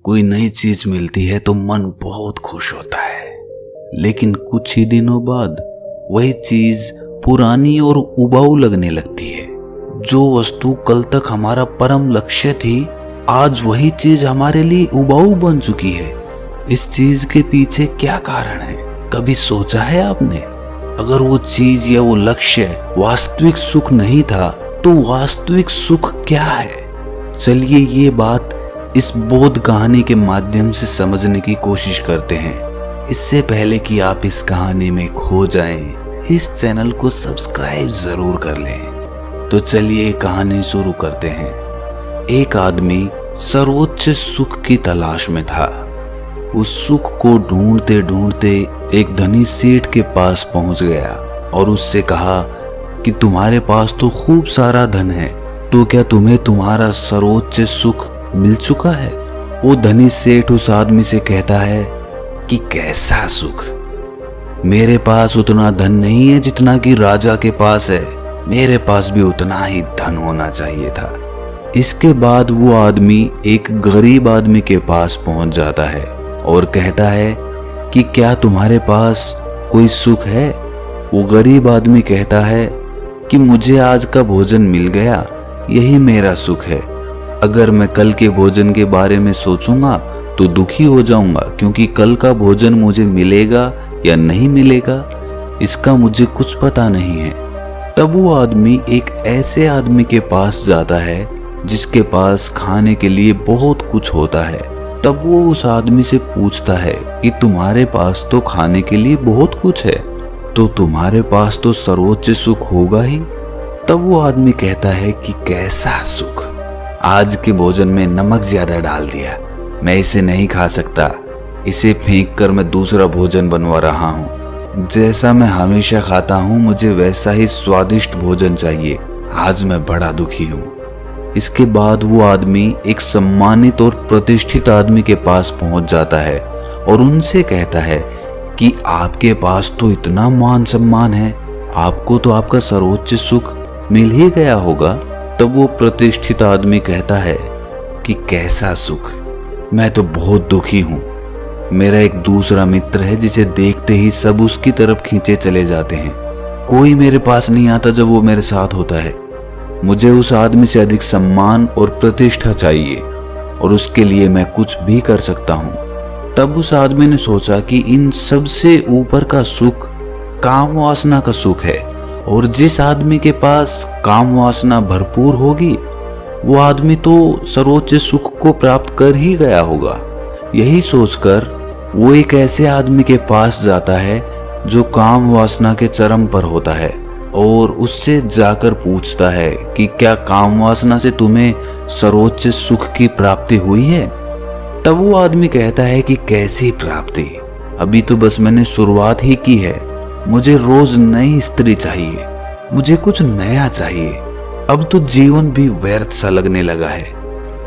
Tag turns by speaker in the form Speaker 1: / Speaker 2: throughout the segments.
Speaker 1: कोई नई चीज मिलती है तो मन बहुत खुश होता है, लेकिन कुछ ही दिनों बाद वही चीज पुरानी और उबाऊ लगने लगती है। जो वस्तु कल तक हमारा परम लक्ष्य थी, आज वही चीज हमारे लिए उबाऊ बन चुकी है। इस चीज के पीछे क्या कारण है, कभी सोचा है आपने? अगर वो चीज या वो लक्ष्य वास्तविक सुख नहीं था तो वास्तविक सुख क्या है? चलिए ये बात इस बोध कहानी के माध्यम से समझने की कोशिश करते हैं। इससे पहले कि आप इस कहानी में खो जाएं, इस चैनल को सब्सक्राइब जरूर कर लें। तो चलिए कहानी शुरू करते हैं। एक आदमी सर्वोच्च सुख की तलाश में था। उस सुख को ढूंढते ढूंढते एक धनी सेठ के पास पहुंच गया और उससे कहा कि तुम्हारे पास तो खूब सारा धन है, तो क्या तुम्हें तुम्हारा सर्वोच्च सुख मिल चुका है? वो धनी सेठ उस आदमी से कहता है कि कैसा सुख? मेरे पास उतना धन नहीं है जितना कि राजा के पास है, मेरे पास भी उतना ही धन होना चाहिए था। इसके बाद वो आदमी एक गरीब आदमी के पास पहुंच जाता है और कहता है कि क्या तुम्हारे पास कोई सुख है? वो गरीब आदमी कहता है कि मुझे आज का भोजन मिल गया, यही मेरा सुख है। अगर मैं कल के भोजन के बारे में सोचूंगा तो दुखी हो जाऊंगा, क्योंकि कल का भोजन मुझे मिलेगा या नहीं मिलेगा इसका मुझे कुछ पता नहीं है। तब वो आदमी एक ऐसे आदमी के पास जाता है जिसके पास खाने के लिए बहुत कुछ होता है। तब वो उस आदमी से पूछता है कि तुम्हारे पास तो खाने के लिए बहुत कुछ है, तो तुम्हारे पास तो सर्वोच्च सुख होगा ही। तब वो आदमी कहता है कि कैसा सुख? आज के भोजन में नमक ज्यादा डाल दिया, मैं इसे नहीं खा सकता, इसे फेंक कर मैं दूसरा भोजन बनवा रहा हूँ। जैसा मैं हमेशा खाता हूँ मुझे वैसा ही स्वादिष्ट भोजन चाहिए, आज मैं बड़ा दुखी हूँ। इसके बाद वो आदमी एक सम्मानित और प्रतिष्ठित आदमी के पास पहुंच जाता है और उनसे कहता है कि आपके पास तो इतना मान सम्मान है, आपको तो आपका सर्वोच्च सुख मिल ही गया होगा। तब वो प्रतिष्ठित आदमी कहता है कि कैसा सुख? मैं तो बहुत दुखी हूँ। मेरा एक दूसरा मित्र है जिसे देखते ही सब उसकी तरफ खींचे चले जाते हैं। कोई मेरे पास नहीं आता जब वो मेरे साथ होता है। मुझे उस आदमी से अधिक सम्मान और प्रतिष्ठा चाहिए और उसके लिए मैं कुछ भी कर सकता हूँ। तब उस आदमी ने सोचा कि इन सबसे ऊपर का सुख काम वासना का सुख है, और जिस आदमी के पास काम वासना भरपूर होगी वो आदमी तो सर्वोच्च सुख को प्राप्त कर ही गया होगा। यही सोचकर वो एक ऐसे आदमी के पास जाता है जो काम वासना के चरम पर होता है और उससे जाकर पूछता है कि क्या काम वासना से तुम्हें सर्वोच्च सुख की प्राप्ति हुई है? तब वो आदमी कहता है कि कैसी प्राप्ति, अभी तो बस मैंने शुरुआत ही की है। मुझे रोज नई स्त्री चाहिए, मुझे कुछ नया चाहिए। अब तो जीवन भी व्यर्थ सा लगने लगा है।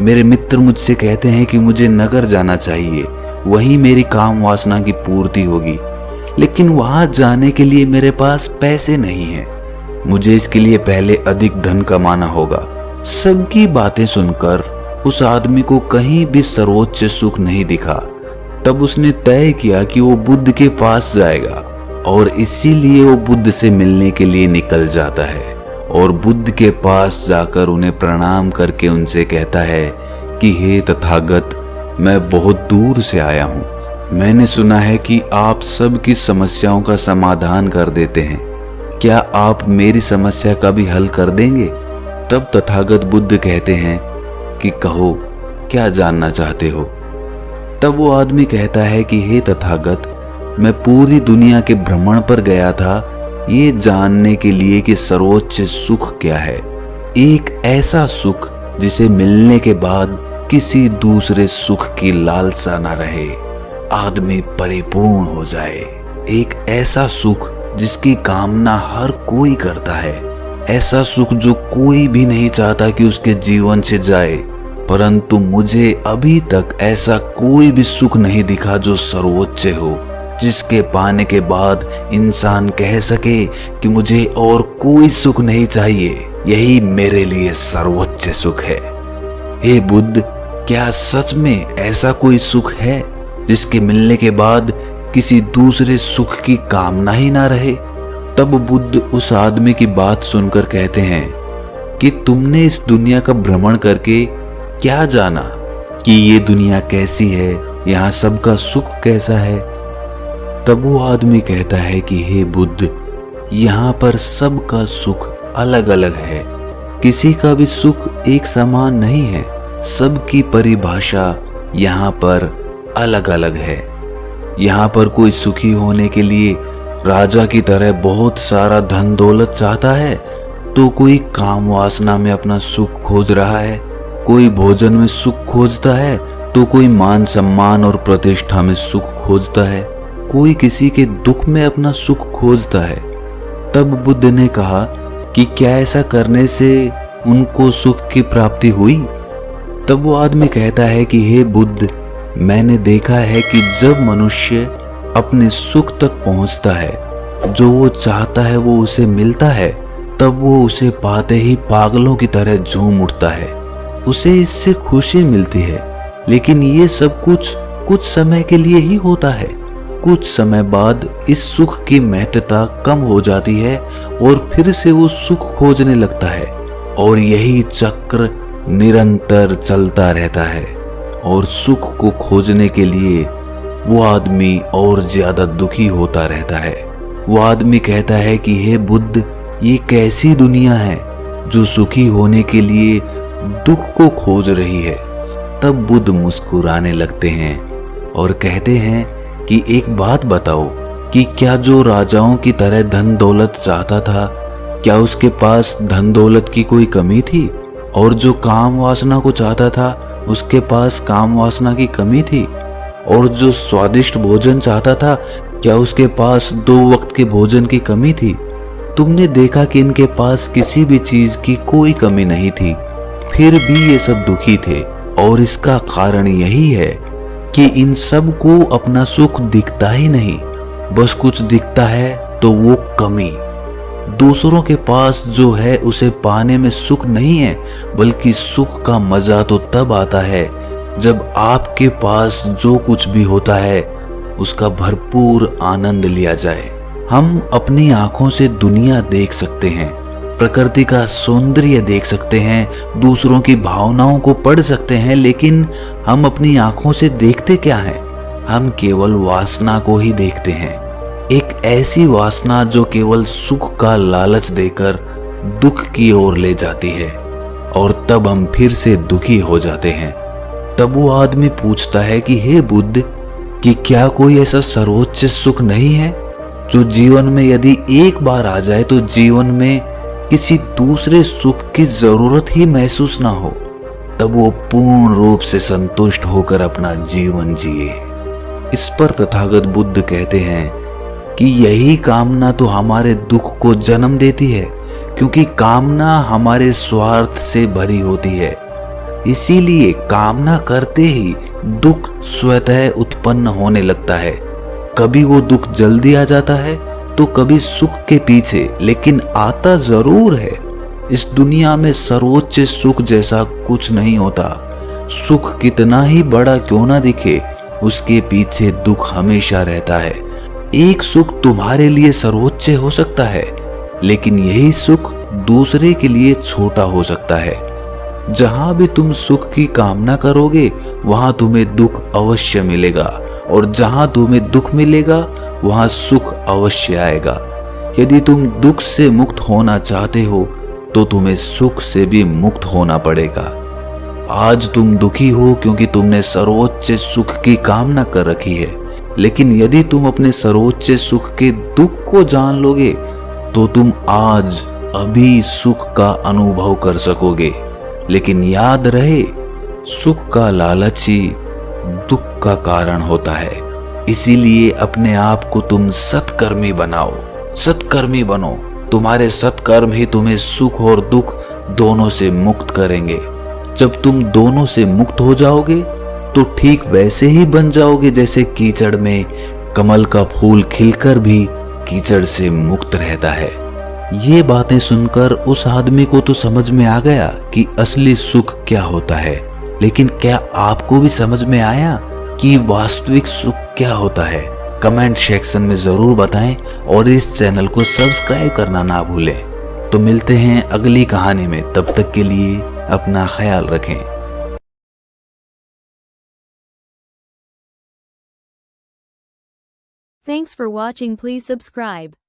Speaker 1: मेरे मित्र मुझसे कहते हैं कि मुझे नगर जाना चाहिए, वहीं मेरी काम वासना की पूर्ति होगी, लेकिन वहां जाने के लिए मेरे पास पैसे नहीं हैं। मुझे इसके लिए पहले अधिक धन कमाना होगा। सबकी बातें सुनकर उस आदमी को कहीं भी सर्वोच्च सुख नहीं दिखा। तब उसने तय किया कि वो बुद्ध के पास जाएगा और इसीलिए वो बुद्ध से मिलने के लिए निकल जाता है और बुद्ध के पास जाकर उन्हें प्रणाम करके उनसे कहता है कि हे तथागत, मैं बहुत दूर से आया हूँ। मैंने सुना है कि आप सबकी समस्याओं का समाधान कर देते हैं, क्या आप मेरी समस्या का भी हल कर देंगे? तब तथागत बुद्ध कहते हैं कि कहो, क्या जानना चाहते हो? तब वो आदमी कहता है कि हे तथागत, मैं पूरी दुनिया के भ्रमण पर गया था ये जानने के लिए कि सर्वोच्च सुख क्या है। एक ऐसा सुख जिसे मिलने के बाद किसी दूसरे सुख की लालसा न रहे, आदमी परिपूर्ण हो जाए। एक ऐसा सुख जिसकी कामना हर कोई करता है, ऐसा सुख जो कोई भी नहीं चाहता कि उसके जीवन से जाए। परंतु मुझे अभी तक ऐसा कोई भी सुख नहीं दिखा जो सर्वोच्च हो, जिसके पाने के बाद इंसान कह सके कि मुझे और कोई सुख नहीं चाहिए, यही मेरे लिए सर्वोच्च सुख है। हे बुद्ध, क्या सच में ऐसा कोई सुख है जिसके मिलने के बाद किसी दूसरे सुख की कामना ही ना रहे? तब बुद्ध उस आदमी की बात सुनकर कहते हैं कि तुमने इस दुनिया का भ्रमण करके क्या जाना कि ये दुनिया कैसी है, यहाँ सबका सुख कैसा है? तब वो आदमी कहता है कि हे बुद्ध, यहाँ पर सबका सुख अलग अलग है, किसी का भी सुख एक समान नहीं है, सबकी परिभाषा यहाँ पर अलग अलग है। यहाँ पर कोई सुखी होने के लिए राजा की तरह बहुत सारा धन दौलत चाहता है, तो कोई काम वासना में अपना सुख खोज रहा है, कोई भोजन में सुख खोजता है, तो कोई मान सम्मान और प्रतिष्ठा में सुख खोजता है, कोई किसी के दुख में अपना सुख खोजता है। तब बुद्ध ने कहा कि क्या ऐसा करने से उनको सुख की प्राप्ति हुई? तब वो आदमी कहता है कि हे बुद्ध, मैंने देखा है कि जब मनुष्य अपने सुख तक पहुंचता है, जो वो चाहता है वो उसे मिलता है, तब वो उसे पाते ही पागलों की तरह झूम उठता है, उसे इससे खुशी मिलती है। लेकिन ये सब कुछ समय के लिए ही होता है। कुछ समय बाद इस सुख की महत्ता कम हो जाती है और फिर से वो सुख खोजने लगता है, और यही चक्र निरंतर चलता रहता है। और सुख को खोजने के लिए वो आदमी और ज्यादा दुखी होता रहता है। वो आदमी कहता है कि हे बुद्ध, ये कैसी दुनिया है जो सुखी होने के लिए दुख को खोज रही है? तब बुद्ध मुस्कुराने लगते हैं और कहते हैं कि एक बात बताओ कि क्या जो राजाओं की तरह धन दौलत चाहता था, क्या उसके पास धन दौलत की कोई कमी थी? और जो काम वासना को चाहता था, उसके पास काम वासना की कमी थी? और जो स्वादिष्ट भोजन चाहता था, क्या उसके पास 2 वक्त के भोजन की कमी थी? तुमने देखा कि इनके पास किसी भी चीज की कोई कमी नहीं थी, फिर भी ये सब दुखी थे। और इसका कारण यही है कि इन सब को अपना सुख दिखता ही नहीं, बस कुछ दिखता है तो वो कमी। दूसरों के पास जो है उसे पाने में सुख नहीं है, बल्कि सुख का मजा तो तब आता है जब आपके पास जो कुछ भी होता है उसका भरपूर आनंद लिया जाए। हम अपनी आंखों से दुनिया देख सकते हैं, प्रकृति का सौंदर्य देख सकते हैं, दूसरों की भावनाओं को पढ़ सकते हैं, लेकिन हम अपनी आंखों से देखते क्या हैं? हम केवल वासना को ही देखते हैं, एक ऐसी वासना जो केवल सुख का लालच देकर दुख की ओर ले जाती है, और तब हम फिर से दुखी हो जाते हैं। तब वो आदमी पूछता है कि हे बुद्ध, कि क्या कोई ऐसा सर्वोच्च सुख नहीं है जो जीवन में यदि एक बार आ जाए तो जीवन में किसी दूसरे सुख की जरूरत ही महसूस ना हो, तब वो पूर्ण रूप से संतुष्ट होकर अपना जीवन जिए? इस पर तथागत बुद्ध कहते हैं कि यही कामना तो हमारे दुख को जन्म देती है, क्योंकि कामना हमारे स्वार्थ से भरी होती है। इसीलिए कामना करते ही दुख स्वतः उत्पन्न होने लगता है। कभी वो दुख जल्दी आ जाता है तो कभी सुख के पीछे, लेकिन आता जरूर है। इस दुनिया में सर्वोच्च सुख जैसा कुछ नहीं होता। सुख कितना ही बड़ा क्यों ना दिखे, उसके पीछे दुख हमेशा रहता है। एक सुख तुम्हारे लिए सर्वोच्च हो सकता है, लेकिन यही सुख दूसरे के लिए छोटा हो सकता है। जहां भी तुम सुख की कामना करोगे वहां तुम्हें दुख अवश्य मिलेगा, और जहां तुम्हें दुख मिलेगा वहां सुख अवश्य आएगा। यदि तुम दुख से मुक्त होना चाहते हो तो तुम्हें सुख से भी मुक्त होना पड़ेगा। आज तुम दुखी हो क्योंकि तुमने सर्वोच्च सुख की कामना कर रखी है, लेकिन यदि तुम अपने सर्वोच्च सुख के दुख को जान लोगे तो तुम आज अभी सुख का अनुभव कर सकोगे। लेकिन याद रहे, सुख का लालच ही दुख का कारण होता है। इसीलिए अपने आप को तुम सत्कर्मी बनाओ, सत्कर्मी बनो। तुम्हारे सत्कर्म ही तुम्हें सुख और दुख दोनों से मुक्त करेंगे। जब तुम दोनों से मुक्त हो जाओगे तो ठीक वैसे ही बन जाओगे जैसे कीचड़ में कमल का फूल खिलकर भी कीचड़ से मुक्त रहता है। ये बातें सुनकर उस आदमी को तो समझ में आ गया कि असली सुख क्या होता है। लेकिन क्या आपको भी समझ में आया कि वास्तविक सुख क्या होता है? कमेंट सेक्शन में जरूर बताएं और इस चैनल को सब्सक्राइब करना ना भूलें। तो मिलते हैं अगली कहानी में, तब तक के लिए अपना ख्याल रखें।
Speaker 2: Thanks for watching. Please subscribe.